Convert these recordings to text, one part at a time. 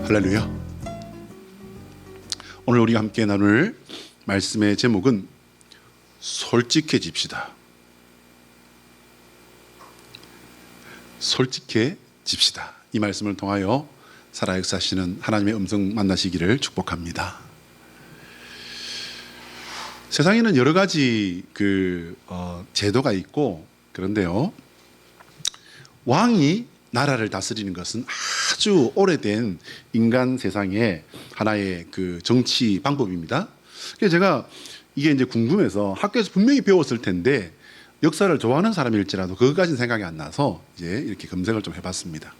할렐루야. 오늘 우리가 함께 나눌 말씀의 제목은 솔직해집시다. 솔직해집시다. 이 말씀을 통하여 살아 역사하시는 하나님의 음성 만나시기를 축복합니다. 세상에는 여러 가지 제도가 있고, 그런데요, 왕이 나라를 다스리는 것은 아주 오래된 인간 세상의 하나의 정치 방법입니다. 그래서 제가 이게 이제 궁금해서 학교에서 분명히 배웠을 텐데 역사를 좋아하는 사람일지라도 그것까지는 생각이 안 나서 이제 이렇게 검색을 좀 해봤습니다.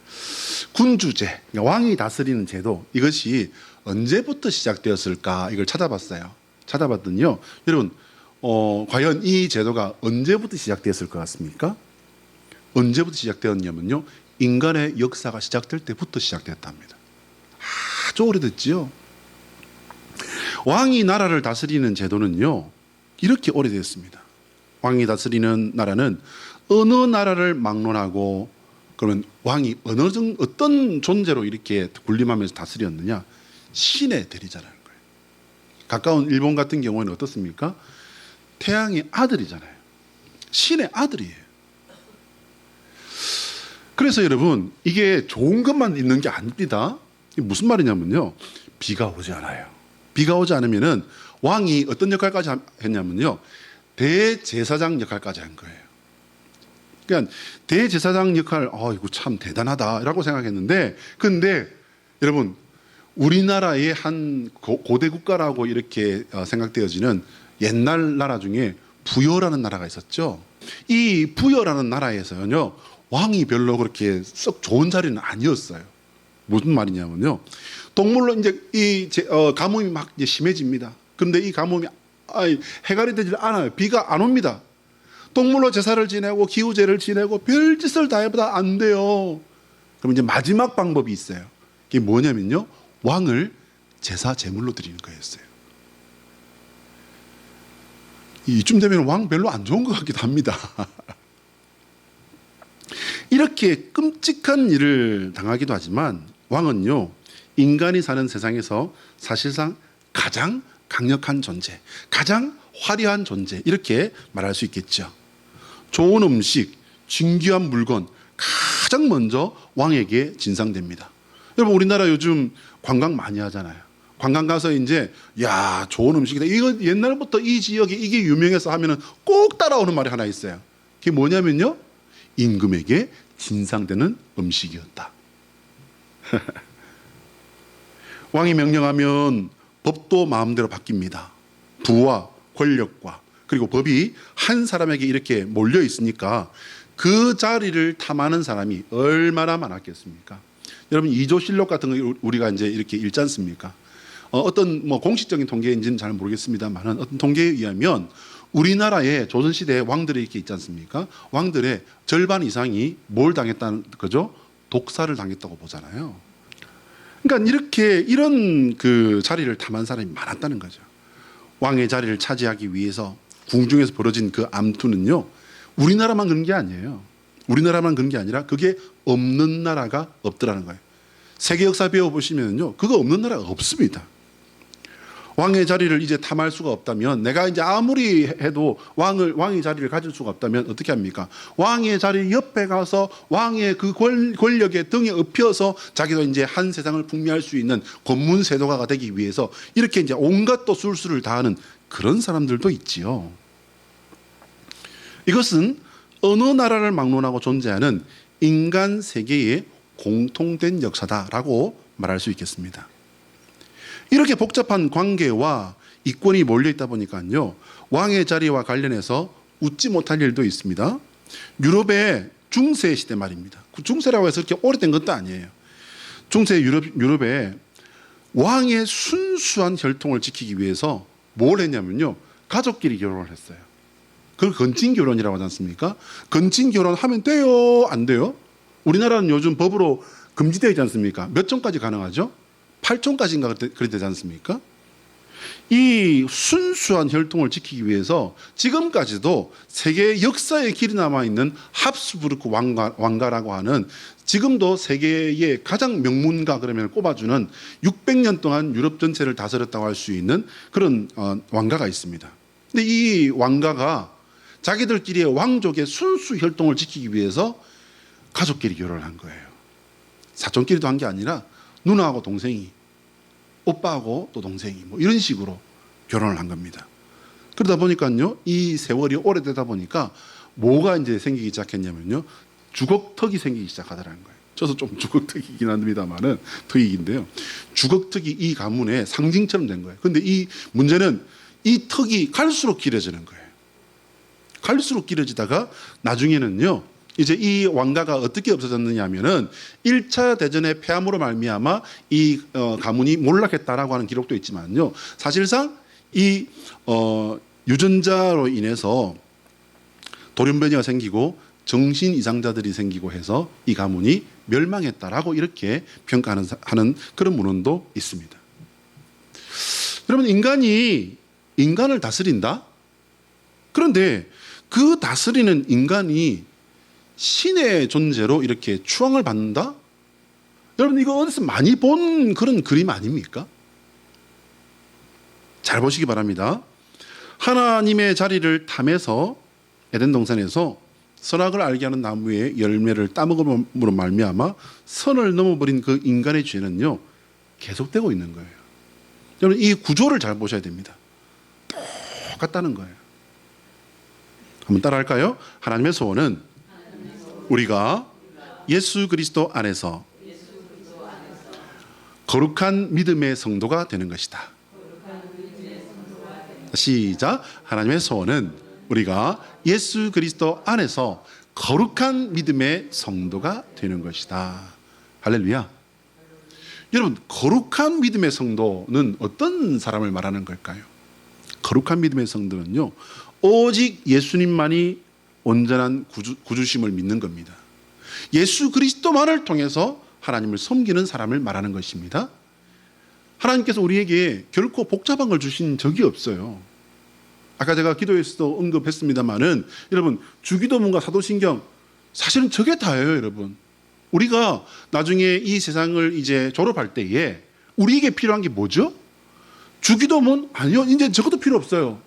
군주제, 그러니까 왕이 다스리는 제도, 이것이 언제부터 시작되었을까 이걸 찾아봤어요. 찾아봤더니요, 여러분 과연 이 제도가 언제부터 시작되었을 것 같습니까? 언제부터 시작되었냐면요, 인간의 역사가 시작될 때부터 시작됐답니다. 아주 오래됐지요. 왕이 나라를 다스리는 제도는요, 이렇게 오래됐습니다. 왕이 다스리는 나라는 어느 나라를 막론하고, 그러면 왕이 어떤 존재로 이렇게 군림하면서 다스렸느냐? 신의 대리자라는 거예요. 가까운 일본 같은 경우에는 어떻습니까? 태양의 아들이잖아요. 신의 아들이에요. 그래서 여러분, 이게 좋은 것만 있는 게 아닙니다. 이게 무슨 말이냐면요, 비가 오지 않아요. 비가 오지 않으면은 왕이 어떤 역할까지 했냐면요, 대제사장 역할까지 한 거예요. 그러니까 대제사장 역할, 이거 참 대단하다라고 생각했는데, 근데 여러분, 우리나라의 한 고대 국가라고 이렇게 생각되어지는 옛날 나라 중에 부여라는 나라가 있었죠. 이 부여라는 나라에서는요, 왕이 별로 그렇게 썩 좋은 자리는 아니었어요. 무슨 말이냐면요, 동물로 이제 가뭄이 막 이제 심해집니다. 그런데 이 가뭄이 해결이 되질 않아요. 비가 안 옵니다. 동물로 제사를 지내고 기후제를 지내고 별짓을 다 해보다 안 돼요. 그럼 이제 마지막 방법이 있어요. 그게 뭐냐면요, 왕을 제사 제물로 드리는 거였어요. 이쯤 되면 왕 별로 안 좋은 것 같기도 합니다. 이렇게 끔찍한 일을 당하기도 하지만 왕은요, 인간이 사는 세상에서 사실상 가장 강력한 존재, 가장 화려한 존재, 이렇게 말할 수 있겠죠. 좋은 음식, 진귀한 물건, 가장 먼저 왕에게 진상됩니다. 여러분, 우리나라 요즘 관광 많이 하잖아요. 관광 가서 이제 좋은 음식이다, 이거 옛날부터 이 지역에 이게 유명해서 하면은 꼭 따라오는 말이 하나 있어요. 그게 뭐냐면요, 임금에게 진상되는 음식이었다. 왕이 명령하면 법도 마음대로 바뀝니다. 부와 권력과 그리고 법이 한 사람에게 이렇게 몰려 있으니까 그 자리를 탐하는 사람이 얼마나 많았겠습니까? 여러분, 이조실록 같은 거 우리가 이제 이렇게 읽지 않습니까? 어떤 공식적인 통계인지는 잘 모르겠습니다만, 어떤 통계에 의하면 우리나라의 조선시대 왕들이 이렇게 있지 않습니까? 왕들의 절반 이상이 뭘 당했다는 거죠? 독사를 당했다고 보잖아요. 그러니까 이런 자리를 탐한 사람이 많았다는 거죠. 왕의 자리를 차지하기 위해서 궁중에서 벌어진 그 암투는요, 우리나라만 그런 게 아니에요. 우리나라만 그런 게 아니라 그게 없는 나라가 없더라는 거예요. 세계 역사 배워보시면요, 그거 없는 나라가 없습니다. 왕의 자리를 이제 탐할 수가 없다면, 내가 이제 아무리 해도 왕의 자리를 가질 수가 없다면 어떻게 합니까? 왕의 자리 옆에 가서 왕의 그 권력의 등에 엎혀서 자기도 이제 한 세상을 풍미할 수 있는 권문세도가가 되기 위해서 이렇게 이제 온갖 또 술수를 다하는 그런 사람들도 있지요. 이것은 어느 나라를 막론하고 존재하는 인간 세계의 공통된 역사다라고 말할 수 있겠습니다. 이렇게 복잡한 관계와 이권이 몰려있다 보니까요, 왕의 자리와 관련해서 웃지 못할 일도 있습니다. 유럽의 중세 시대 말입니다. 중세라고 해서 그렇게 오래된 것도 아니에요. 중세 유럽에 왕의 순수한 혈통을 지키기 위해서 뭘 했냐면요, 가족끼리 결혼을 했어요. 그걸 건친결혼이라고 하지 않습니까? 건친결혼하면 돼요, 안 돼요? 우리나라는 요즘 법으로 금지되어 있지 않습니까? 몇 촌까지 가능하죠? 8촌까지인가 그래 되지 않습니까? 이 순수한 혈통을 지키기 위해서 지금까지도 세계 역사에 길이 남아있는 합스부르크 왕가라고 하는, 지금도 세계의 가장 명문가 그러면 꼽아주는 600년 동안 유럽 전체를 다스렸다고 할 수 있는 그런 왕가가 있습니다. 근데 이 왕가가 자기들끼리의 왕족의 순수 혈통을 지키기 위해서 가족끼리 결혼을 한 거예요. 사촌끼리도 한 게 아니라 누나하고 동생이, 오빠하고 또 동생이 뭐 이런 식으로 결혼을 한 겁니다. 그러다 보니까요, 이 세월이 오래되다 보니까 뭐가 이제 생기기 시작했냐면요, 주걱턱이 생기기 시작하더라는 거예요. 저도 좀 주걱턱이긴 합니다만은 턱이인데요. 주걱턱이 이 가문의 상징처럼 된 거예요. 근데 이 문제는 이 턱이 갈수록 길어지는 거예요. 갈수록 길어지다가 나중에는요, 이제 이 왕가가 어떻게 없어졌느냐 하면은 1차 대전의 패함으로 말미암아 이 가문이 몰락했다라고 하는 기록도 있지만요, 사실상 이 유전자로 인해서 돌연변이가 생기고 정신 이상자들이 생기고 해서 이 가문이 멸망했다라고 이렇게 평가하는 그런 문헌도 있습니다. 여러분, 인간이 인간을 다스린다? 그런데 그 다스리는 인간이 신의 존재로 이렇게 추앙을 받는다? 여러분, 이거 어디서 많이 본 그런 그림 아닙니까? 잘 보시기 바랍니다. 하나님의 자리를 탐해서 에덴 동산에서 선악을 알게 하는 나무의 열매를 따먹음으로 말미암아 선을 넘어버린 그 인간의 죄는요, 계속되고 있는 거예요. 여러분, 이 구조를 잘 보셔야 됩니다. 똑같다는 거예요. 한번 따라할까요? 하나님의 소원은 우리가 예수 그리스도 안에서 거룩한 믿음의 성도가 되는 것이다. 시작. 하나님의 소원은 우리가 예수 그리스도 안에서 거룩한 믿음의 성도가 되는 것이다. 할렐루야. 여러분, 거룩한 믿음의 성도는 어떤 사람을 말하는 걸까요? 거룩한 믿음의 성도는요, 오직 예수님만이 온전한 구주심을 믿는 겁니다. 예수 그리스도만을 통해서 하나님을 섬기는 사람을 말하는 것입니다. 하나님께서 우리에게 결코 복잡한 걸 주신 적이 없어요. 아까 제가 기도에서도 언급했습니다만은, 여러분, 주기도문과 사도신경, 사실은 저게 다예요, 여러분. 우리가 나중에 이 세상을 이제 졸업할 때에 우리에게 필요한 게 뭐죠? 주기도문? 아니요, 이제 저것도 필요 없어요.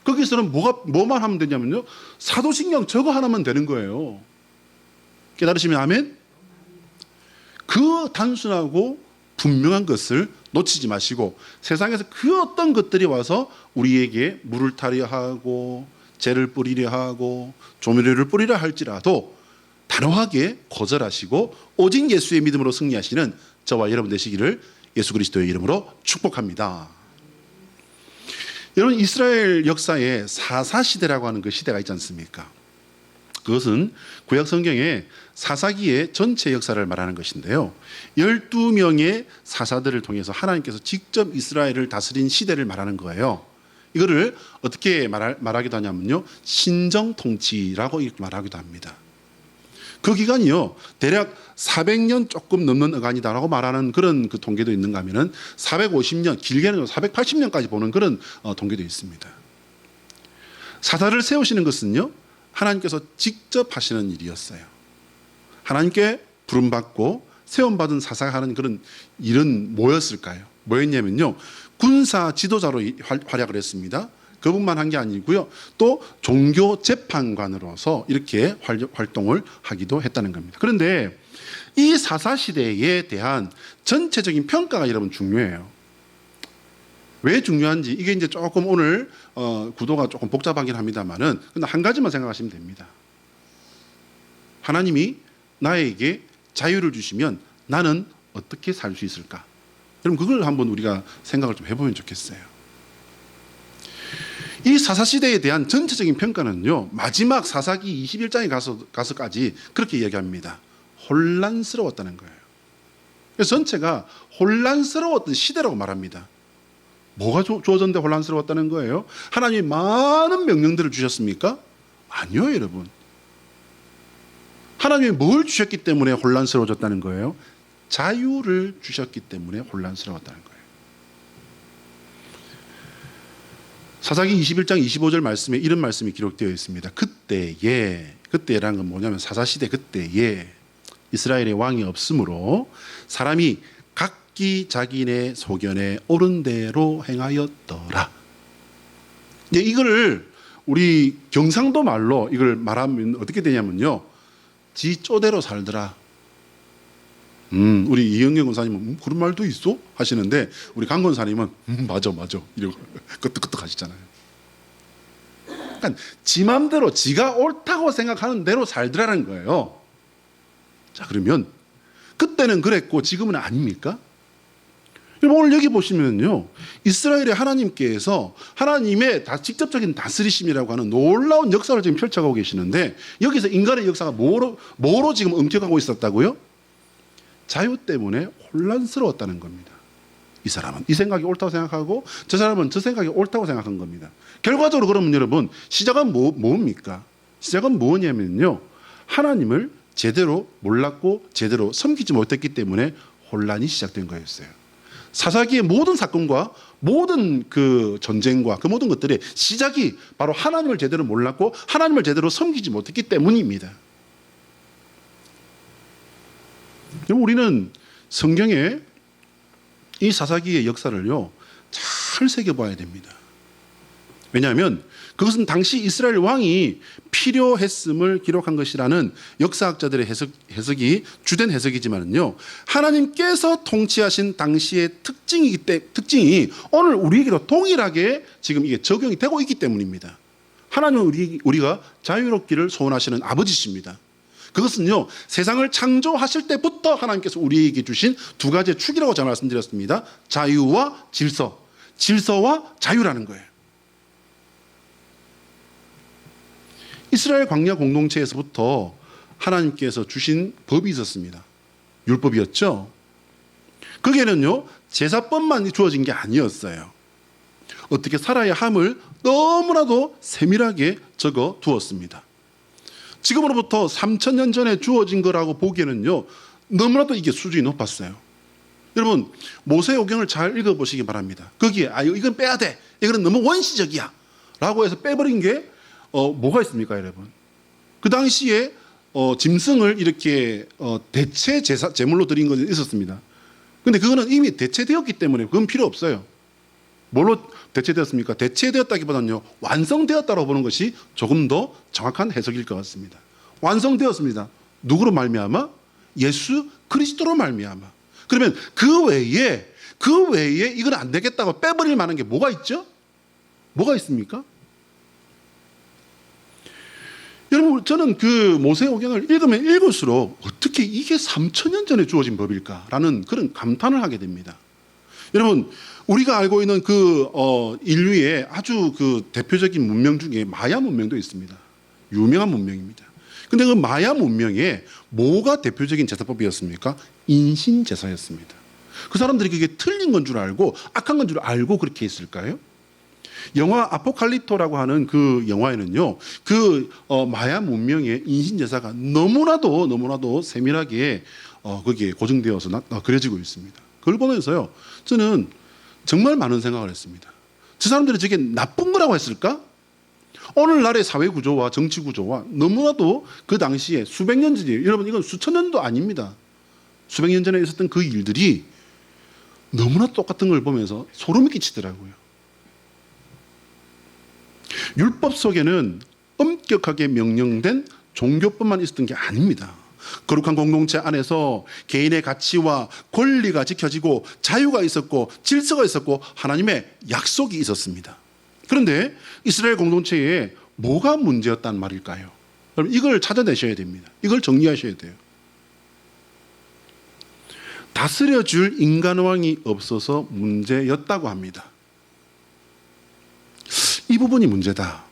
거기서는 뭐만 하면 되냐면요, 사도신경 저거 하나만 되는 거예요. 깨달으시면 아멘? 그 단순하고 분명한 것을 놓치지 마시고, 세상에서 그 어떤 것들이 와서 우리에게 물을 타려 하고 재를 뿌리려 하고 조미료를 뿌리려 할지라도 단호하게 거절하시고 오직 예수의 믿음으로 승리하시는 저와 여러분 되시기를 예수 그리스도의 이름으로 축복합니다. 여러분, 이스라엘 역사에 사사시대라고 하는 그 시대가 있지 않습니까? 그것은 구약 성경에 사사기의 전체 역사를 말하는 것인데요, 12명의 사사들을 통해서 하나님께서 직접 이스라엘을 다스린 시대를 말하는 거예요. 이거를 어떻게 말하기도 하냐면요, 신정통치라고 이렇게 말하기도 합니다. 그 기간이요, 대략 400년 조금 넘는 어간이다라고 말하는 그런 그 통계도 있는가 하면은 450년, 길게는 480년까지 보는 그런 통계도 있습니다. 사사를 세우시는 것은요, 하나님께서 직접 하시는 일이었어요. 하나님께 부름받고 세움받은 사사가 하는 그런 일은 뭐였을까요? 뭐였냐면요, 군사 지도자로 활약을 했습니다. 그분만 한 게 아니고요, 또 종교 재판관으로서 이렇게 활동을 하기도 했다는 겁니다. 그런데 이 사사시대에 대한 전체적인 평가가 여러분 중요해요. 왜 중요한지, 이게 이제 조금 오늘 구도가 조금 복잡하긴 합니다만은, 근데 한 가지만 생각하시면 됩니다. 하나님이 나에게 자유를 주시면 나는 어떻게 살 수 있을까? 여러분, 그걸 한번 우리가 생각을 좀 해보면 좋겠어요. 이 사사시대에 대한 전체적인 평가는요, 마지막 사사기 21장에 가서까지 그렇게 이야기합니다. 혼란스러웠다는 거예요. 그래서 전체가 혼란스러웠던 시대라고 말합니다. 뭐가 주어졌는데 혼란스러웠다는 거예요? 하나님이 많은 명령들을 주셨습니까? 아니요, 여러분. 하나님이 뭘 주셨기 때문에 혼란스러워졌다는 거예요? 자유를 주셨기 때문에 혼란스러웠다는 거예요. 사사기 21장 25절 말씀에 이런 말씀이 기록되어 있습니다. 그때라는 건 뭐냐면 사사시대 그때에 이스라엘의 왕이 없으므로 사람이 각기 자기네 소견에 옳은 대로 행하였더라. 이걸 우리 경상도 말로 이걸 말하면 어떻게 되냐면요, 지 쪼대로 살더라. 우리 이영경 권사님은 그런 말도 있어? 하시는데 우리 강 권사님은 맞아 이러고 끄떡끄떡 하시잖아요. 그러니까 지 맘대로 지가 옳다고 생각하는 대로 살더라는 거예요. 자, 그러면 그때는 그랬고 지금은 아닙니까? 오늘 여기 보시면요, 이스라엘의 하나님께서 하나님의 직접적인 다스리심이라고 하는 놀라운 역사를 지금 펼쳐가고 계시는데, 여기서 인간의 역사가 뭐로 지금 엉켜가고 있었다고요? 자유 때문에 혼란스러웠다는 겁니다. 이 사람은 이 생각이 옳다고 생각하고 저 사람은 저 생각이 옳다고 생각한 겁니다. 결과적으로 그러면 여러분, 시작은 뭡니까? 시작은 뭐냐면요, 하나님을 제대로 몰랐고 제대로 섬기지 못했기 때문에 혼란이 시작된 거였어요. 사사기의 모든 사건과 모든 그 전쟁과 그 모든 것들의 시작이 바로 하나님을 제대로 몰랐고 하나님을 제대로 섬기지 못했기 때문입니다. 우리는 성경에 이 사사기의 역사를요, 잘 새겨봐야 됩니다. 왜냐하면 그것은 당시 이스라엘 왕이 필요했음을 기록한 것이라는 역사학자들의 해석이 주된 해석이지만요, 하나님께서 통치하신 당시의 특징이 오늘 우리에게도 동일하게 지금 이게 적용이 되고 있기 때문입니다. 하나님은 우리가 자유롭기를 소원하시는 아버지십니다. 그것은요, 세상을 창조하실 때부터 하나님께서 우리에게 주신 두 가지의 축이라고 제가 말씀드렸습니다. 자유와 질서와 자유라는 거예요. 이스라엘 광야 공동체에서부터 하나님께서 주신 법이 있었습니다. 율법이었죠. 거기에는요, 제사법만 주어진 게 아니었어요. 어떻게 살아야 함을 너무나도 세밀하게 적어 두었습니다. 지금으로부터 3,000년 전에 주어진 거라고 보기에는요, 너무나도 이게 수준이 높았어요. 여러분, 모세오경을 잘 읽어보시기 바랍니다. 거기에 이건 빼야 돼, 이건 너무 원시적이야 라고 해서 빼버린 게 뭐가 있습니까, 여러분? 그 당시에 짐승을 이렇게 대체 제물로 드린 것이 있었습니다. 근데 그거는 이미 대체되었기 때문에 그건 필요 없어요. 뭘로 대체되었습니까? 대체되었다기보다는요, 완성되었다고 보는 것이 조금 더 정확한 해석일 것 같습니다. 완성되었습니다. 누구로 말미암아? 예수 그리스도로 말미암아. 그러면 그 외에 이건 안 되겠다고 빼버릴 만한 게 뭐가 있죠? 뭐가 있습니까? 여러분, 저는 그 모세오경을 읽으면 읽을수록 어떻게 이게 3,000년 전에 주어진 법일까라는 그런 감탄을 하게 됩니다. 여러분, 우리가 알고 있는 그 인류의 아주 그 대표적인 문명 중에 마야 문명도 있습니다. 유명한 문명입니다. 근데 그 마야 문명에 뭐가 대표적인 제사법이었습니까? 인신제사였습니다. 그 사람들이 그게 틀린 건 줄 알고 악한 건 줄 알고 그렇게 했을까요? 영화 아포칼립토라고 하는 그 영화에는요, 그 마야 문명의 인신제사가 너무나도 세밀하게 거기에 고증되어서 그려지고 있습니다. 그걸 보면서요, 저는 정말 많은 생각을 했습니다. 저 사람들이 저게 나쁜 거라고 했을까? 오늘날의 사회 구조와 정치 구조와 너무나도 그 당시에 수백 년 전이에요. 여러분, 이건 수천 년도 아닙니다. 수백 년 전에 있었던 그 일들이 너무나 똑같은 걸 보면서 소름이 끼치더라고요. 율법 속에는 엄격하게 명령된 종교법만 있었던 게 아닙니다. 거룩한 공동체 안에서 개인의 가치와 권리가 지켜지고 자유가 있었고 질서가 있었고 하나님의 약속이 있었습니다. 그런데 이스라엘 공동체에 뭐가 문제였단 말일까요? 여러분, 이걸 찾아내셔야 됩니다. 이걸 정리하셔야 돼요. 다스려줄 인간왕이 없어서 문제였다고 합니다. 이 부분이 문제다.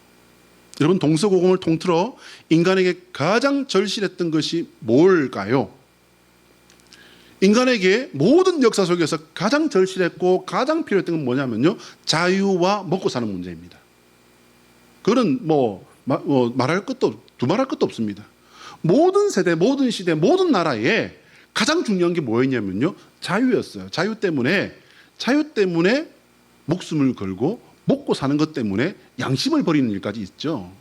여러분, 동서고금을 통틀어 인간에게 가장 절실했던 것이 뭘까요? 인간에게 모든 역사 속에서 가장 절실했고 가장 필요했던 건 뭐냐면요, 자유와 먹고 사는 문제입니다. 그건 말할 것도 두말할 것도 없습니다. 모든 세대, 모든 시대, 모든 나라에 가장 중요한 게 뭐였냐면요, 자유였어요. 자유 때문에 목숨을 걸고 먹고 사는 것 때문에 양심을 버리는 일까지 있죠.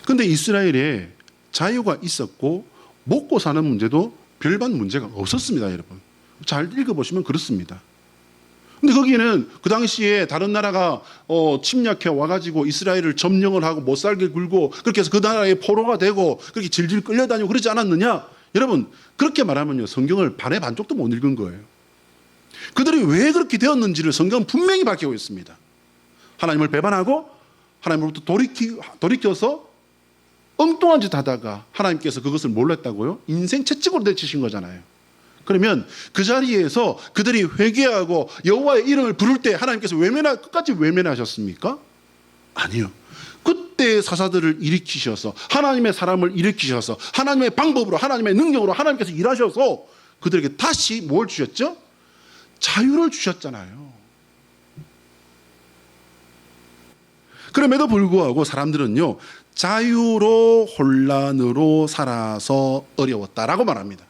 그런데 이스라엘에 자유가 있었고 먹고 사는 문제도 별반 문제가 없었습니다, 여러분. 잘 읽어보시면 그렇습니다. 근데 거기는 그 당시에 다른 나라가 침략해 와가지고 이스라엘을 점령을 하고 못 살게 굴고 그렇게 해서 그 나라의 포로가 되고 그렇게 질질 끌려다니고 그러지 않았느냐? 여러분, 그렇게 말하면요, 성경을 반의 반쪽도 못 읽은 거예요. 그들이 왜 그렇게 되었는지를 성경은 분명히 밝히고 있습니다. 하나님을 배반하고 하나님으로부터 돌이켜서 엉뚱한 짓 하다가 하나님께서 그것을 몰랐다고요? 인생 채찍으로 내치신 거잖아요. 그러면 그 자리에서 그들이 회개하고 여호와의 이름을 부를 때 하나님께서 끝까지 외면하셨습니까? 아니요. 그때 사사들을 일으키셔서 하나님의 사람을 일으키셔서 하나님의 방법으로 하나님의 능력으로 하나님께서 일하셔서 그들에게 다시 뭘 주셨죠? 자유를 주셨잖아요. 그럼에도 불구하고 사람들은요, 자유로 혼란으로 살아서 어려웠다라고 말합니다.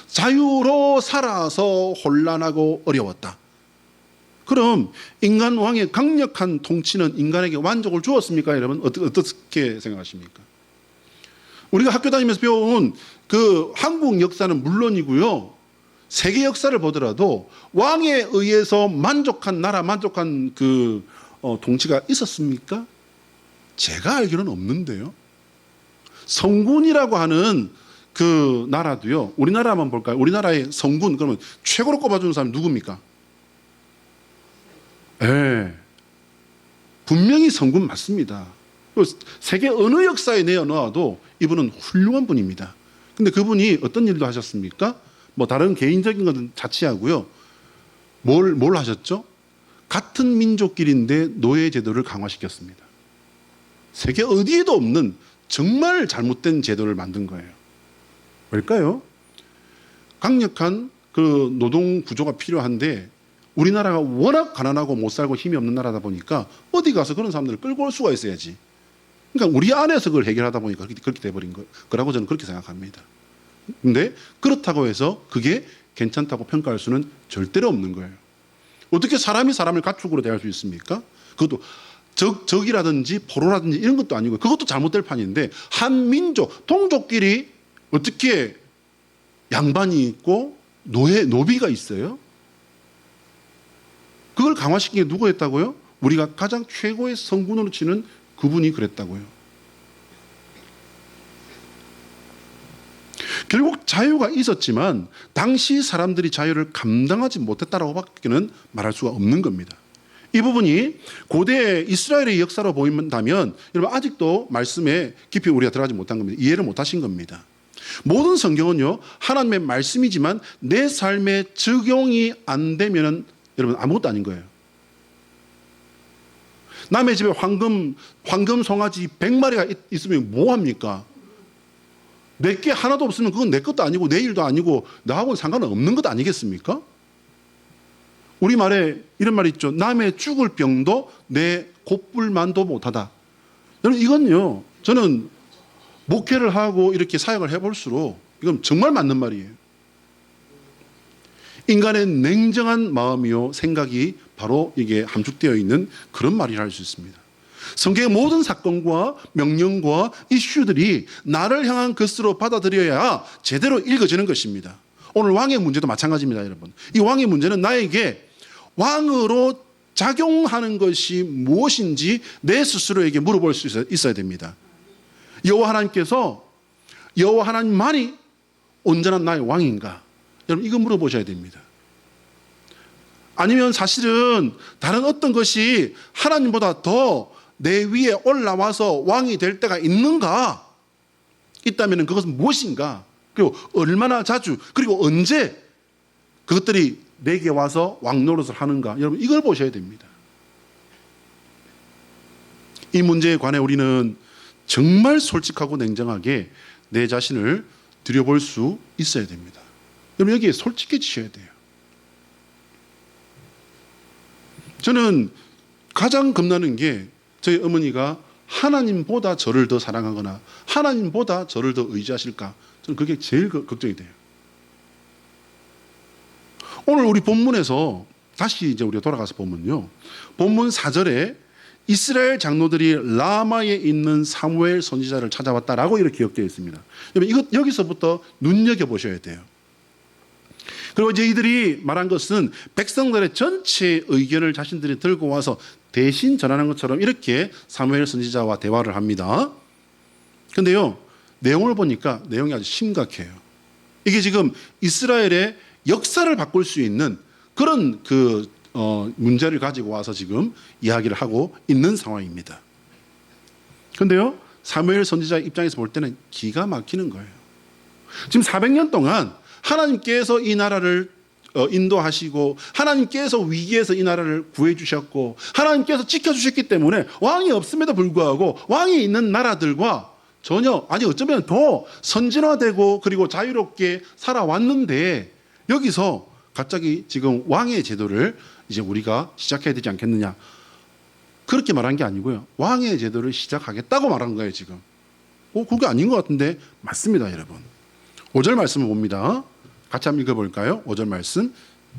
자유로 살아서 혼란하고 어려웠다. 그럼 인간 왕의 강력한 통치는 인간에게 만족을 주었습니까? 여러분, 어떻게 생각하십니까? 우리가 학교 다니면서 배운 그 한국 역사는 물론이고요, 세계 역사를 보더라도 왕에 의해서 만족한 나라, 만족한 그 통치가 있었습니까? 제가 알기로는 없는데요. 성군이라고 하는 그 나라도요, 우리나라만 볼까요? 우리나라의 성군, 그러면 최고로 꼽아주는 사람이 누굽니까? 네, 분명히 성군 맞습니다. 세계 어느 역사에 내어놓아도 이분은 훌륭한 분입니다. 근데 그분이 어떤 일도 하셨습니까? 뭐 다른 개인적인 것은 자취하고요. 뭘 하셨죠? 같은 민족끼리인데 노예 제도를 강화시켰습니다. 세계 어디에도 없는 정말 잘못된 제도를 만든 거예요. 왜일까요? 강력한 그 노동 구조가 필요한데 우리나라가 워낙 가난하고 못 살고 힘이 없는 나라다 보니까 어디 가서 그런 사람들을 끌고 올 수가 있어야지. 그러니까 우리 안에서 그걸 해결하다 보니까 그렇게 돼버린 거라고 저는 그렇게 생각합니다. 근데 그렇다고 해서 그게 괜찮다고 평가할 수는 절대로 없는 거예요. 어떻게 사람이 사람을 가축으로 대할 수 있습니까? 그것도 적이라든지 포로라든지 이런 것도 아니고 그것도 잘못될 판인데 한 민족, 동족끼리 어떻게 양반이 있고 노비가 있어요? 그걸 강화시킨 게 누가 했다고요? 우리가 가장 최고의 성군으로 치는 그분이 그랬다고요. 결국 자유가 있었지만 당시 사람들이 자유를 감당하지 못했다라고 밖에는 말할 수가 없는 겁니다. 이 부분이 고대 이스라엘의 역사로 보인다면 여러분 아직도 말씀에 깊이 우리가 들어가지 못한 겁니다. 이해를 못하신 겁니다. 모든 성경은요, 하나님의 말씀이지만 내 삶에 적용이 안 되면 여러분 아무것도 아닌 거예요. 남의 집에 황금 송아지 100마리가 있으면 뭐 합니까? 내게 하나도 없으면 그건 내 것도 아니고 내 일도 아니고 나하고는 상관은 없는 것 아니겠습니까? 우리말에 이런 말이 있죠. 남의 죽을 병도 내 곱불만도 못하다. 여러분 이건요, 저는 목회를 하고 이렇게 사역을 해볼수록 이건 정말 맞는 말이에요. 인간의 냉정한 마음이요 생각이 바로 이게 함축되어 있는 그런 말이라 할 수 있습니다. 성경의 모든 사건과 명령과 이슈들이 나를 향한 것으로 받아들여야 제대로 읽어지는 것입니다. 오늘 왕의 문제도 마찬가지입니다, 여러분. 이 왕의 문제는 나에게 왕으로 작용하는 것이 무엇인지 내 스스로에게 물어볼 수 있어야 됩니다. 여호와 하나님께서 여호와 하나님만이 온전한 나의 왕인가? 여러분 이거 물어보셔야 됩니다. 아니면 사실은 다른 어떤 것이 하나님보다 더 내 위에 올라와서 왕이 될 때가 있는가? 있다면 그것은 무엇인가? 그리고 얼마나 자주 그리고 언제 그것들이 내게 와서 왕 노릇을 하는가? 여러분 이걸 보셔야 됩니다. 이 문제에 관해 우리는 정말 솔직하고 냉정하게 내 자신을 들여볼 수 있어야 됩니다. 여러분 여기에 솔직해지셔야 돼요. 저는 가장 겁나는 게 저희 어머니가 하나님보다 저를 더 사랑하거나 하나님보다 저를 더 의지하실까? 저는 그게 제일 걱정이 돼요. 오늘 우리 본문에서 다시 이제 우리가 돌아가서 보면요. 본문 4절에 이스라엘 장로들이 라마에 있는 사무엘 선지자를 찾아왔다라고 이렇게 기록되어 있습니다. 이거 여기서부터 눈여겨 보셔야 돼요. 그리고 이제 이들이 말한 것은 백성들의 전체 의견을 자신들이 들고 와서 대신 전하는 것처럼 이렇게 사무엘 선지자와 대화를 합니다. 그런데요, 내용을 보니까 내용이 아주 심각해요. 이게 지금 이스라엘의 역사를 바꿀 수 있는 그런 문제를 가지고 와서 지금 이야기를 하고 있는 상황입니다. 그런데요, 사무엘 선지자 입장에서 볼 때는 기가 막히는 거예요. 지금 400년 동안 하나님께서 이 나라를 인도하시고 하나님께서 위기에서 이 나라를 구해주셨고 하나님께서 지켜주셨기 때문에 왕이 없음에도 불구하고 왕이 있는 나라들과 전혀, 아니 어쩌면 더 선진화되고 그리고 자유롭게 살아왔는데 여기서 갑자기 지금 왕의 제도를 이제 우리가 시작해야 되지 않겠느냐, 그렇게 말한 게 아니고요, 왕의 제도를 시작하겠다고 말한 거예요. 지금 그게 아닌 것 같은데 맞습니다. 여러분 5절 말씀을 봅니다. 같이 한번 읽어볼까요? 5절 말씀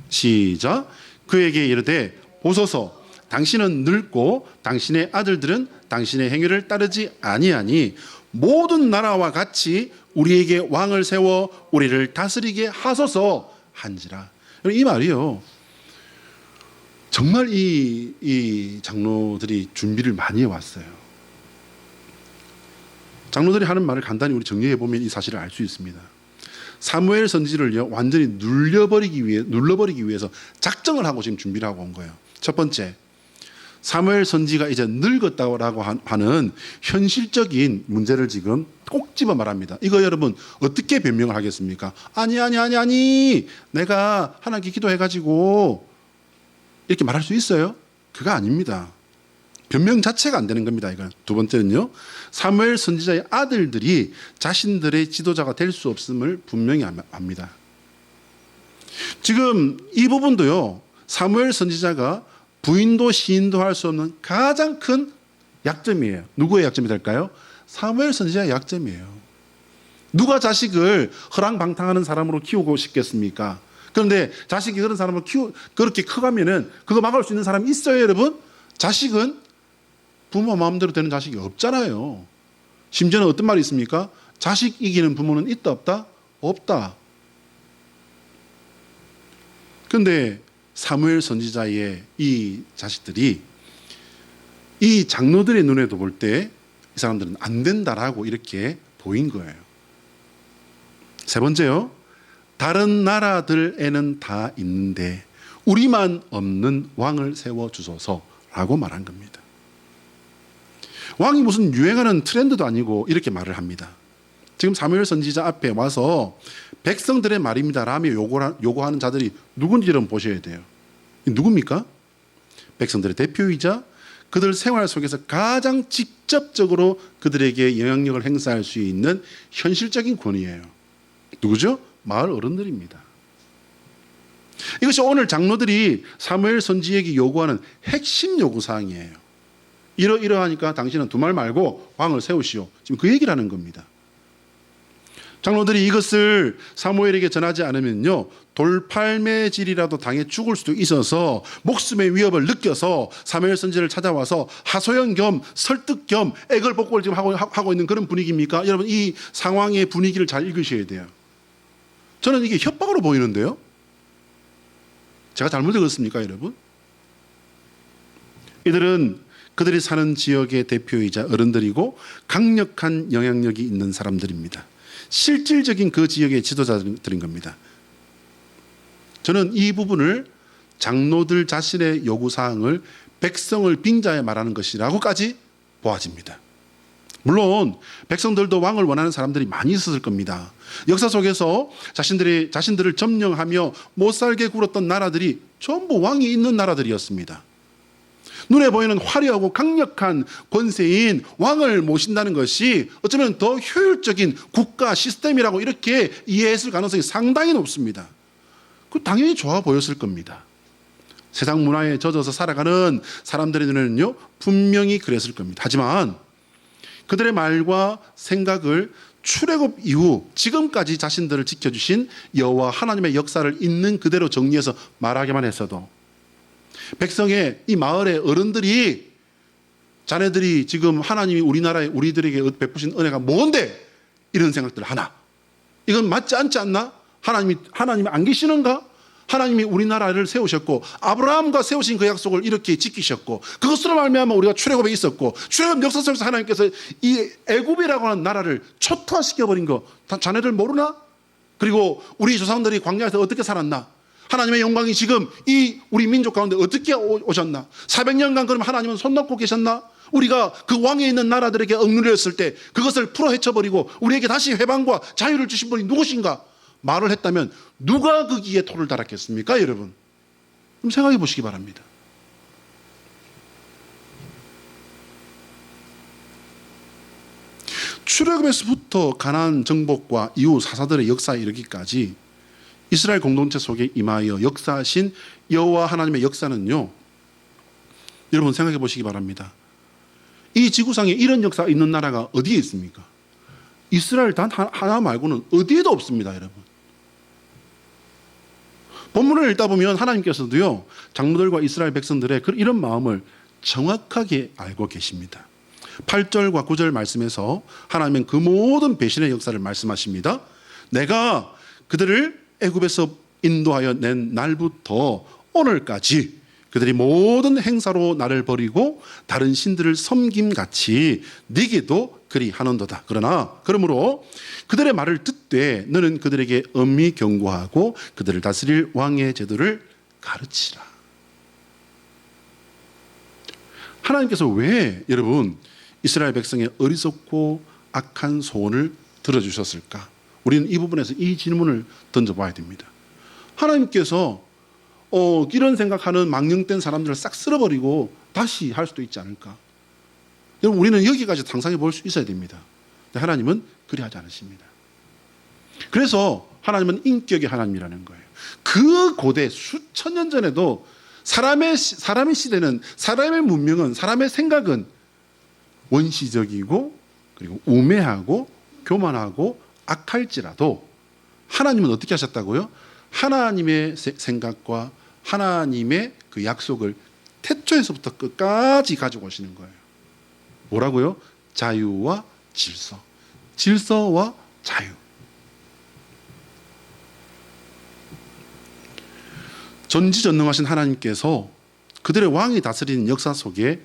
시작. 그에게 이르되 보소서, 당신은 늙고 당신의 아들들은 당신의 행위를 따르지 아니하니 모든 나라와 같이 우리에게 왕을 세워 우리를 다스리게 하소서 한지라. 이 말이요, 정말 이 장로들이 준비를 많이 해왔어요. 장로들이 하는 말을 간단히 우리 정리해 보면 이 사실을 알 수 있습니다. 사무엘 선지를요 완전히 눌러버리기 위해서 작정을 하고 지금 준비를 하고 온 거예요. 첫 번째, 사무엘 선지가 이제 늙었다고 하는 현실적인 문제를 지금 꼭 집어 말합니다. 이거 여러분 어떻게 변명을 하겠습니까? 아니 내가 하나님께 기도해가지고 이렇게 말할 수 있어요? 그거 아닙니다. 변명 자체가 안 되는 겁니다. 이건. 두 번째는요, 사무엘 선지자의 아들들이 자신들의 지도자가 될 수 없음을 분명히 압니다. 지금 이 부분도요, 사무엘 선지자가 부인도 시인도 할 수 없는 가장 큰 약점이에요. 누구의 약점이 될까요? 사무엘 선지자의 약점이에요. 누가 자식을 허랑방탕하는 사람으로 키우고 싶겠습니까? 그런데 자식이 그런 사람을 그렇게 커가면은 그거 막을 수 있는 사람이 있어요, 여러분? 자식은 부모 마음대로 되는 자식이 없잖아요. 심지어는 어떤 말이 있습니까? 자식 이기는 부모는 있다 없다? 없다. 그런데 사무엘 선지자의 이 자식들이 이 장로들의 눈에도 볼 때 이 사람들은 안 된다라고 이렇게 보인 거예요. 세 번째요, 다른 나라들에는 다 있는데 우리만 없는 왕을 세워주소서라고 말한 겁니다. 왕이 무슨 유행하는 트렌드도 아니고 이렇게 말을 합니다. 지금 사무엘 선지자 앞에 와서 백성들의 말입니다 라며 요구하는 자들이 누군지 여러분 보셔야 돼요. 누굽니까? 백성들의 대표이자 그들 생활 속에서 가장 직접적으로 그들에게 영향력을 행사할 수 있는 현실적인 권위예요. 누구죠? 마을 어른들입니다. 이것이 오늘 장로들이 사무엘 선지에게 요구하는 핵심 요구사항이에요. 이러하니까 당신은 두 말 말고 왕을 세우시오. 지금 그 얘기를 하는 겁니다. 장로들이 이것을 사무엘에게 전하지 않으면요, 돌팔매질이라도 당해 죽을 수도 있어서 목숨의 위협을 느껴서 사무엘 선지를 찾아와서 하소연 겸 설득 겸 애걸복걸 지금 하고 있는 그런 분위기입니까? 여러분 이 상황의 분위기를 잘 읽으셔야 돼요. 저는 이게 협박으로 보이는데요. 제가 잘못 읽었습니까, 여러분? 이들은 그들이 사는 지역의 대표이자 어른들이고 강력한 영향력이 있는 사람들입니다. 실질적인 그 지역의 지도자들인 겁니다. 저는 이 부분을 장로들 자신의 요구사항을 백성을 빙자해 말하는 것이라고까지 보아집니다. 물론 백성들도 왕을 원하는 사람들이 많이 있었을 겁니다. 역사 속에서 자신들을 점령하며 못살게 굴었던 나라들이 전부 왕이 있는 나라들이었습니다. 눈에 보이는 화려하고 강력한 권세인 왕을 모신다는 것이 어쩌면 더 효율적인 국가 시스템이라고 이렇게 이해했을 가능성이 상당히 높습니다. 그 당연히 좋아 보였을 겁니다. 세상 문화에 젖어서 살아가는 사람들의 눈에는요 분명히 그랬을 겁니다. 하지만 그들의 말과 생각을 출애굽 이후 지금까지 자신들을 지켜주신 여호와 하나님의 역사를 있는 그대로 정리해서 말하기만 했어도 백성의 이 마을의 어른들이 자네들이 지금 하나님이 우리나라에 우리들에게 베푸신 은혜가 뭔데 이런 생각들을 하나? 이건 맞지 않지 않나? 하나님이 안 계시는가? 하나님이 우리나라를 세우셨고 아브라함과 세우신 그 약속을 이렇게 지키셨고 그것으로 말미암아 우리가 출애굽에 있었고 출애굽 역사 속에서 하나님께서 이 애굽이라고 하는 나라를 초토화시켜버린 거 다 자네들 모르나? 그리고 우리 조상들이 광야에서 어떻게 살았나? 하나님의 영광이 지금 이 우리 민족 가운데 어떻게 오셨나? 400년간 그럼 하나님은 손 놓고 계셨나? 우리가 그 왕에 있는 나라들에게 억눌렸을 때 그것을 풀어 헤쳐버리고 우리에게 다시 회방과 자유를 주신 분이 누구신가? 말을 했다면 누가 거기에 토를 달았겠습니까, 여러분? 좀 생각해 보시기 바랍니다. 출애굽에서부터 가나안 정복과 이후 사사들의 역사에 이르기까지 이스라엘 공동체 속에 임하여 역사하신 여호와 하나님의 역사는요, 여러분 생각해 보시기 바랍니다. 이 지구상에 이런 역사가 있는 나라가 어디에 있습니까? 이스라엘 단 하나 말고는 어디에도 없습니다, 여러분. 본문을 읽다 보면 하나님께서도요, 장로들과 이스라엘 백성들의 이런 마음을 정확하게 알고 계십니다. 8절과 9절 말씀에서 하나님은 그 모든 배신의 역사를 말씀하십니다. 내가 그들을 애굽에서 인도하여 낸 날부터 오늘까지 그들이 모든 행사로 나를 버리고 다른 신들을 섬김같이 네게도 그리 하는도다. 그러므로 그들의 말을 듣되 너는 그들에게 엄히 경고하고 그들을 다스릴 왕의 제도를 가르치라. 하나님께서 왜 여러분 이스라엘 백성의 어리석고 악한 소원을 들어주셨을까? 우리는 이 부분에서 이 질문을 던져봐야 됩니다. 하나님께서 이런 생각하는 망령된 사람들을 싹 쓸어버리고 다시 할 수도 있지 않을까? 여러분, 우리는 여기까지 상상해 볼 수 있어야 됩니다. 근데 하나님은 그리하지 않으십니다. 그래서 하나님은 인격의 하나님이라는 거예요. 그 고대 수천 년 전에도 사람의 시대는, 사람의 문명은, 사람의 생각은 원시적이고 그리고 우매하고 교만하고 악할지라도 하나님은 어떻게 하셨다고요? 하나님의 생각과 하나님의 그 약속을 태초에서부터 끝까지 가지고 오시는 거예요. 뭐라고요? 자유와 질서. 질서와 자유. 전지전능하신 하나님께서 그들의 왕이 다스리는 역사 속에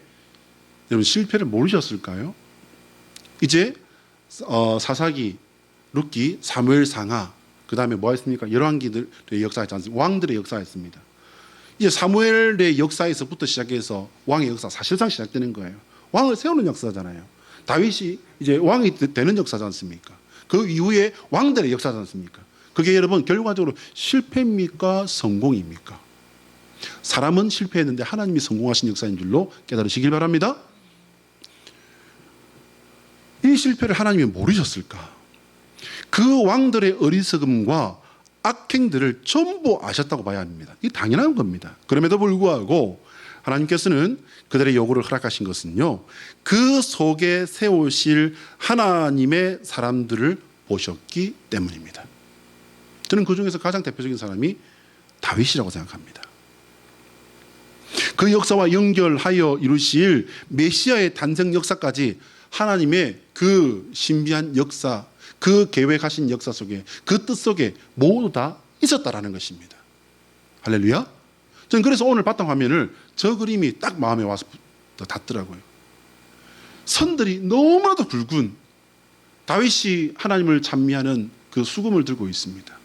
여러분 실패를 모르셨을까요? 이제 사사기, 룻기, 사무엘 상하, 그 다음에 뭐 했습니까? 열왕기들의 역사였지 않습니까? 왕들의 역사였습니다. 이제 사무엘의 역사에서부터 시작해서 왕의 역사 사실상 시작되는 거예요. 왕을 세우는 역사잖아요. 다윗이 이제 왕이 되는 역사지 않습니까? 그 이후에 왕들의 역사지 않습니까? 그게 여러분 결과적으로 실패입니까? 성공입니까? 사람은 실패했는데 하나님이 성공하신 역사인 줄로 깨달으시길 바랍니다. 이 실패를 하나님이 모르셨을까? 그 왕들의 어리석음과 악행들을 전부 아셨다고 봐야 합니다. 이게 당연한 겁니다. 그럼에도 불구하고 하나님께서는 그들의 요구를 허락하신 것은요, 그 속에 세우실 하나님의 사람들을 보셨기 때문입니다. 저는 그 중에서 가장 대표적인 사람이 다윗이라고 생각합니다. 그 역사와 연결하여 이루실 메시아의 탄생 역사까지 하나님의 그 신비한 역사, 그 계획하신 역사 속에, 그 뜻 속에 모두 다 있었다라는 것입니다. 할렐루야. 저는 그래서 오늘 봤던 화면을 저 그림이 딱 마음에 와서 닿더라고요. 선들이 너무나도 굵은 다윗이 하나님을 찬미하는 그 수금을 들고 있습니다.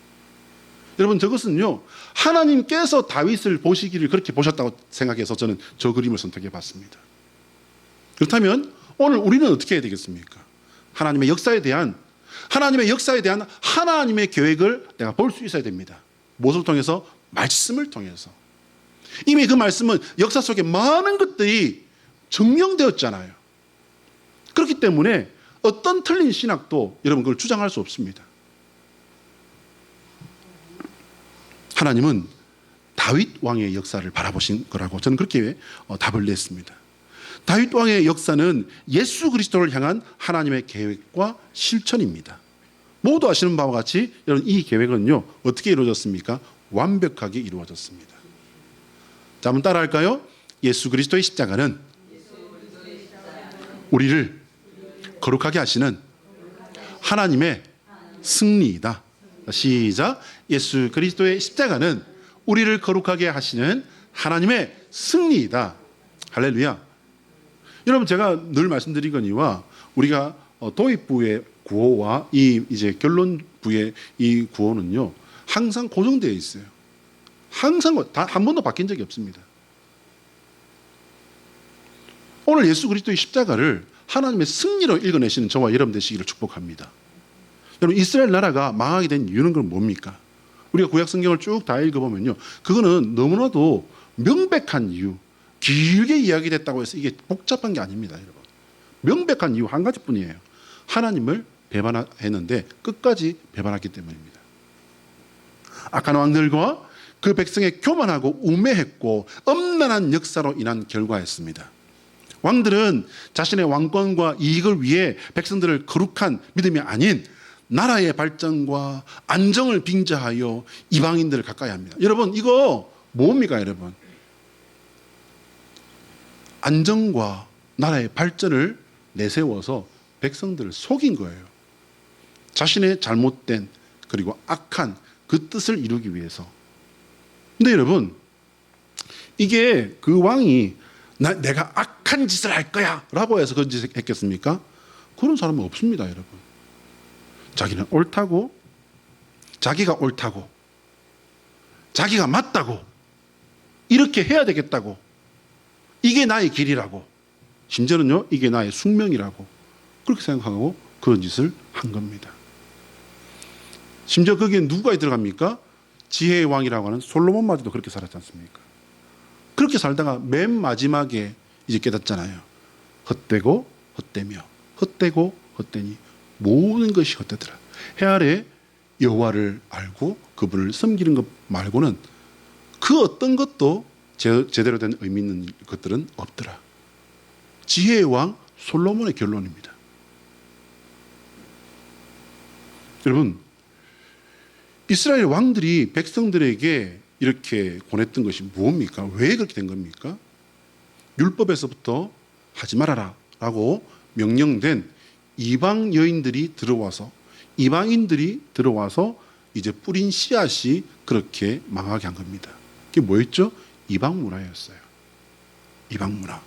여러분, 저것은요, 하나님께서 다윗을 보시기를 그렇게 보셨다고 생각해서 저는 저 그림을 선택해 봤습니다. 그렇다면 오늘 우리는 어떻게 해야 되겠습니까? 하나님의 역사에 대한 하나님의 계획을 내가 볼 수 있어야 됩니다. 무엇을 통해서? 말씀을 통해서. 이미 그 말씀은 역사 속에 많은 것들이 증명되었잖아요. 그렇기 때문에 어떤 틀린 신학도 여러분 그걸 주장할 수 없습니다. 하나님은 다윗 왕의 역사를 바라보신 거라고 저는 그렇게 답을 냈습니다. 다윗 왕의 역사는 예수 그리스도를 향한 하나님의 계획과 실천입니다. 모두 아시는 바와 같이 여러분 이 계획은요 어떻게 이루어졌습니까? 완벽하게 이루어졌습니다. 자, 한번 따라할까요? 예수 그리스도의 십자가는 우리를 거룩하게 하시는 하나님의 승리이다. 시작. 예수 그리스도의 십자가는 우리를 거룩하게 하시는 하나님의 승리이다. 할렐루야. 여러분, 제가 늘 말씀드리거니와 우리가 도입부의 구호와 이 이제 결론부의 이 구호는요, 항상 고정되어 있어요. 항상 한 번도 바뀐 적이 없습니다. 오늘 예수 그리스도의 십자가를 하나님의 승리로 읽어내시는 저와 여러분 되시기를 축복합니다. 여러분, 이스라엘 나라가 망하게 된 이유는 그럼 뭡니까? 우리가 구약 성경을 쭉 다 읽어보면요, 그거는 너무나도 명백한 이유, 길게 이야기됐다고 해서 이게 복잡한 게 아닙니다, 여러분. 명백한 이유 한 가지뿐이에요. 하나님을 배반했는데 끝까지 배반했기 때문입니다. 악한 왕들과 그 백성의 교만하고 우매했고 엄란한 역사로 인한 결과였습니다. 왕들은 자신의 왕권과 이익을 위해 백성들을 거룩한 믿음이 아닌 나라의 발전과 안정을 빙자하여 이방인들을 가까이 합니다. 여러분, 이거 뭡니까, 여러분? 안정과 나라의 발전을 내세워서 백성들을 속인 거예요. 자신의 잘못된 그리고 악한 그 뜻을 이루기 위해서. 근데 여러분, 이게 그 왕이 내가 악한 짓을 할 거야 라고 해서 그런 짓을 했겠습니까? 그런 사람은 없습니다, 여러분. 자기는 옳다고, 자기가 옳다고, 자기가 맞다고, 이렇게 해야 되겠다고, 이게 나의 길이라고, 심지어는요, 이게 나의 숙명이라고 그렇게 생각하고 그런 짓을 한 겁니다. 심지어 거기에 누가 들어갑니까? 지혜의 왕이라고 하는 솔로몬마저도 그렇게 살았지 않습니까? 그렇게 살다가 맨 마지막에 이제 깨닫잖아요. 헛되고 헛되며 헛되고 헛되니 모든 것이 헛되더라. 해 아래 여호와를 알고 그분을 섬기는 것 말고는 그 어떤 것도 제대로 된 의미 있는 것들은 없더라. 지혜의 왕 솔로몬의 결론입니다. 여러분, 이스라엘 왕들이 백성들에게 이렇게 권했던 것이 무엇입니까? 왜 그렇게 된 겁니까? 율법에서부터 하지 말아라 라고 명령된 이방 여인들이 들어와서, 이방인들이 들어와서 이제 뿌린 씨앗이 그렇게 망하게 한 겁니다. 그게 뭐였죠? 이방 문화였어요. 이방 문화.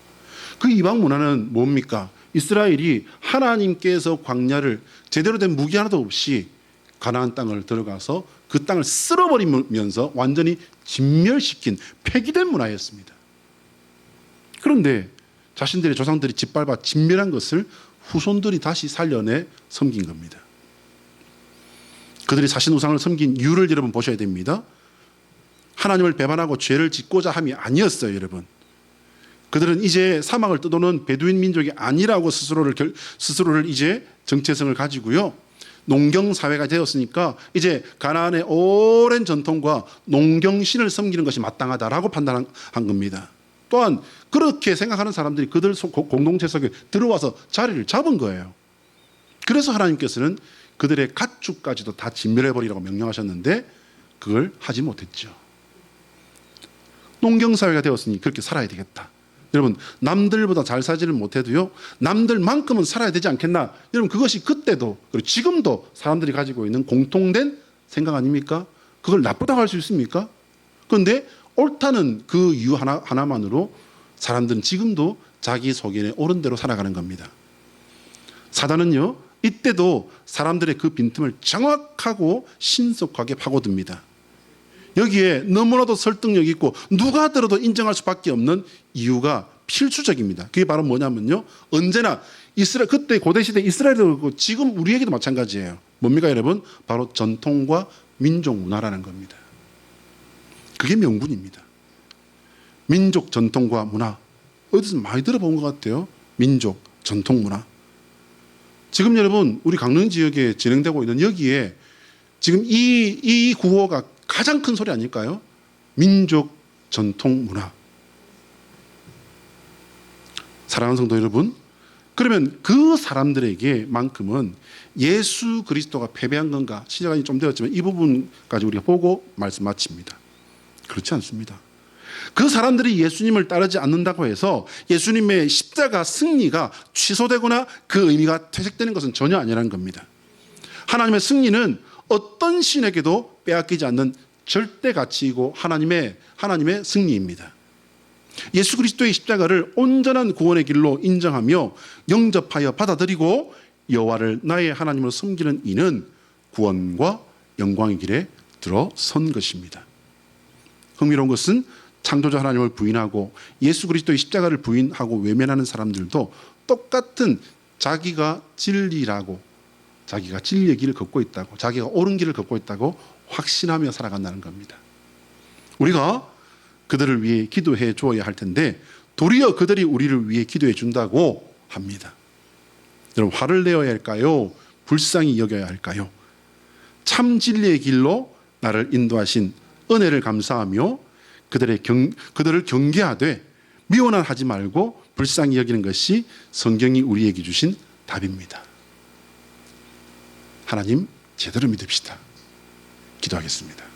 그 이방 문화는 뭡니까? 이스라엘이 하나님께서 광야를 제대로 된 무기 하나도 없이 가나안 땅을 들어가서 그 땅을 쓸어버리면서 완전히 진멸시킨 폐기된 문화였습니다. 그런데 자신들의 조상들이 짓밟아 진멸한 것을 후손들이 다시 살려내 섬긴 겁니다. 그들이 자신 우상을 섬긴 이유를 여러분 보셔야 됩니다. 하나님을 배반하고 죄를 짓고자 함이 아니었어요, 여러분. 그들은 이제 사막을 떠도는 베두인 민족이 아니라고 스스로를 이제 정체성을 가지고요, 농경 사회가 되었으니까 이제 가나안의 오랜 전통과 농경신을 섬기는 것이 마땅하다라고 판단한 겁니다. 또한 그렇게 생각하는 사람들이 그들 공동체 속에 들어와서 자리를 잡은 거예요. 그래서 하나님께서는 그들의 가축까지도 다 진멸해버리라고 명령하셨는데 그걸 하지 못했죠. 농경사회가 되었으니 그렇게 살아야 되겠다. 여러분, 남들보다 잘 살지를 못해도요, 남들만큼은 살아야 되지 않겠나? 여러분, 그것이 그때도 그리고 지금도 사람들이 가지고 있는 공통된 생각 아닙니까? 그걸 나쁘다고 할 수 있습니까? 그런데 옳다는 그 이유 하나만으로 사람들은 지금도 자기 속인에 옳은 대로 살아가는 겁니다. 사단은요, 이때도 사람들의 그 빈틈을 정확하고 신속하게 파고듭니다. 여기에 너무나도 설득력 있고 누가 들어도 인정할 수밖에 없는 이유가 필수적입니다. 그게 바로 뭐냐면요, 언제나 그때 고대시대 이스라엘도 그렇고 지금 우리에게도 마찬가지예요. 뭡니까, 여러분? 바로 전통과 민족 문화라는 겁니다. 그게 명분입니다. 민족 전통과 문화, 어디서 많이 들어본 것 같아요. 민족 전통 문화. 지금 여러분, 우리 강릉 지역에 진행되고 있는 여기에 지금 이 구호가 가장 큰 소리 아닐까요? 민족 전통 문화. 사랑하는 성도 여러분, 그러면 그 사람들에게만큼은 예수 그리스도가 패배한 건가? 시간이 좀 되었지만 이 부분까지 우리가 보고 말씀 마칩니다. 그렇지 않습니다. 그 사람들이 예수님을 따르지 않는다고 해서 예수님의 십자가 승리가 취소되거나 그 의미가 퇴색되는 것은 전혀 아니라는 겁니다. 하나님의 승리는 어떤 신에게도 빼앗기지 않는 절대 가치이고 하나님의 승리입니다. 예수 그리스도의 십자가를 온전한 구원의 길로 인정하며 영접하여 받아들이고 여호와를 나의 하나님으로 섬기는 이는 구원과 영광의 길에 들어선 것입니다. 흥미로운 것은 창조자 하나님을 부인하고 예수 그리스도의 십자가를 부인하고 외면하는 사람들도 똑같은 자기가 진리라고, 자기가 진리의 길을 걷고 있다고, 자기가 옳은 길을 걷고 있다고 확신하며 살아간다는 겁니다. 우리가 그들을 위해 기도해 주어야 할 텐데 도리어 그들이 우리를 위해 기도해 준다고 합니다. 여러분, 화를 내어야 할까요? 불쌍히 여겨야 할까요? 참 진리의 길로 나를 인도하신 은혜를 감사하며 그들을 경계하되 미워하지 말고 불쌍히 여기는 것이 성경이 우리에게 주신 답입니다. 하나님, 제대로 믿읍시다. 기도하겠습니다.